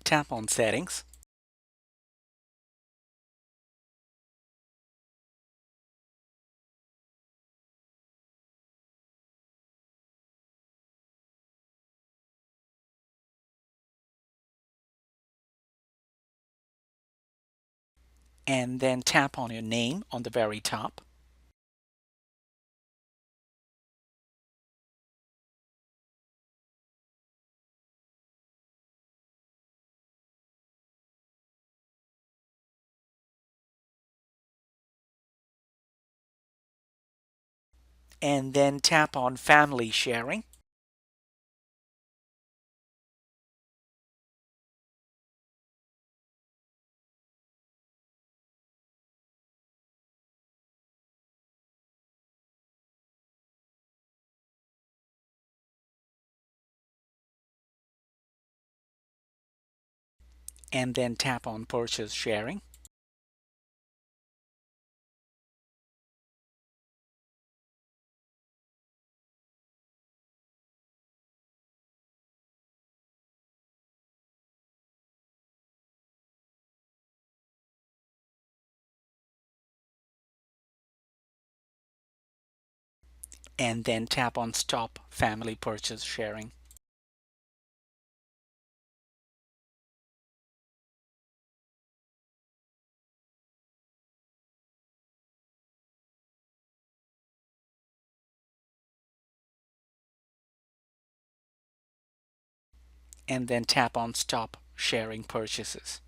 tap on Settings. And then tap on your name on the very top. And then tap on Family Sharing. And then tap on Purchase Sharing. And then tap on Stop Family Purchase Sharing. And then tap on Stop Sharing Purchases.